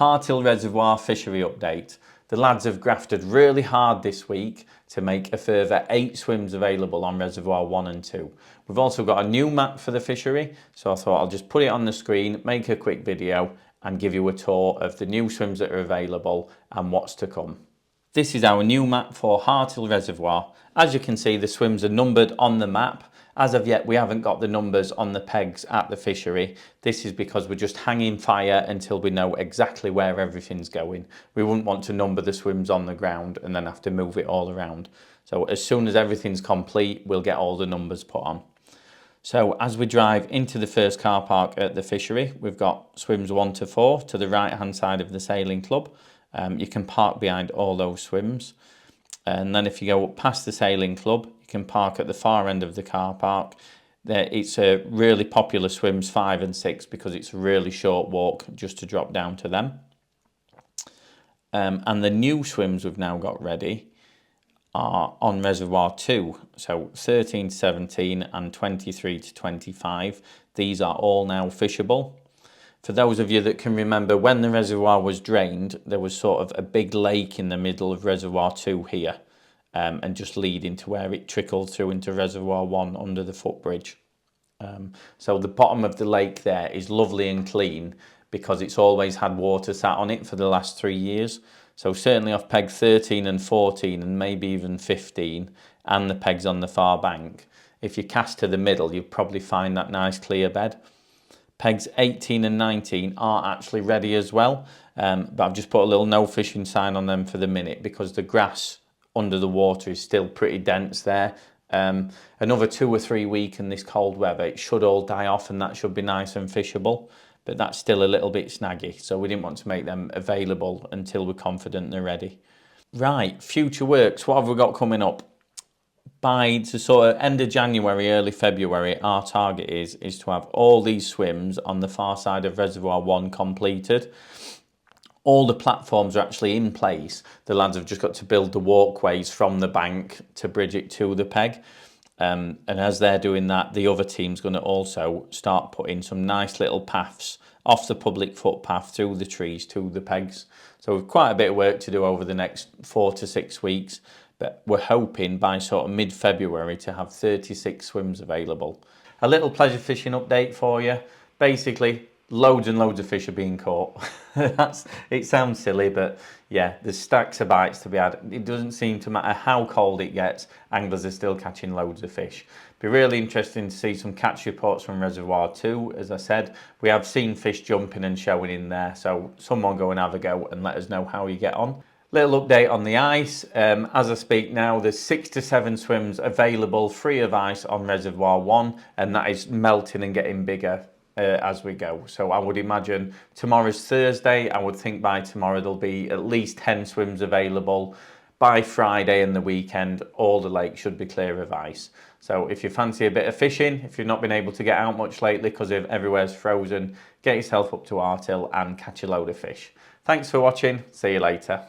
Harthill Reservoir fishery update. The lads have grafted really hard this week to make a further 8 swims available on Reservoir 1 and 2. We've also got a new map for the fishery, so I thought I'll just put it on the screen, make a quick video and give you a tour of the new swims that are available and what's to come. This is our new map for Harthill Reservoir. As you can see, the swims are numbered on the map. As of yet, we haven't got the numbers on the pegs at the fishery. This is because we're just hanging fire until we know exactly where everything's going. We wouldn't want to number the swims on the ground and then have to move it all around. So as soon as everything's complete, we'll get all the numbers put on. So as we drive into the first car park at the fishery, we've got swims 1 to 4 to the right hand side of the sailing club. You can park behind all those swims. And then if you go up past the sailing club, you can park at the far end of the car park. It's a really popular swims 5 and 6 because it's a really short walk just to drop down to them. And the new swims we've now got ready are on Reservoir 2. So 13 to 17 and 23 to 25. These are all now fishable. For those of you that can remember, when the reservoir was drained, there was sort of a big lake in the middle of Reservoir 2 here, and just leading to where it trickled through into Reservoir 1 under the footbridge. So the bottom of the lake there is lovely and clean because it's always had water sat on it for the last 3 years. So certainly off peg 13 and 14 and maybe even 15 and the pegs on the far bank, if you cast to the middle, you'll probably find that nice clear bed. Pegs 18 and 19 are actually ready as well, but I've just put a little no fishing sign on them for the minute because the grass under the water is still pretty dense there. Another 2 or 3 weeks in this cold weather, it should all die off and that should be nice and fishable, but that's still a little bit snaggy, so we didn't want to make them available until we're confident they're ready. Right, future works, what have we got coming up? By the sort of end of January, early February, our target is to have all these swims on the far side of Reservoir 1 completed. All the platforms are actually in place. The lads have just got to build the walkways from the bank to bridge it to the peg. And as they're doing that, the other team's going to also start putting some nice little paths off the public footpath through the trees to the pegs. So we've quite a bit of work to do over the next 4 to 6 weeks. But we're hoping by sort of mid-February to have 36 swims available. A little pleasure fishing update for you. Basically, loads and loads of fish are being caught. It sounds silly, but yeah, there's stacks of bites to be had. It doesn't seem to matter how cold it gets, anglers are still catching loads of fish. Be really interesting to see some catch reports from Reservoir 2. As I said, we have seen fish jumping and showing in there, so someone go and have a go and let us know how you get on. Little update on the ice. As I speak now, there's 6 to 7 swims available free of ice on Reservoir 1, and that is melting and getting bigger as we go. So I would imagine tomorrow's Thursday. I would think by tomorrow there'll be at least 10 swims available. By Friday and the weekend, all the lakes should be clear of ice. So if you fancy a bit of fishing, if you've not been able to get out much lately because everywhere's frozen, get yourself up to Harthill and catch a load of fish. Thanks for watching. See you later.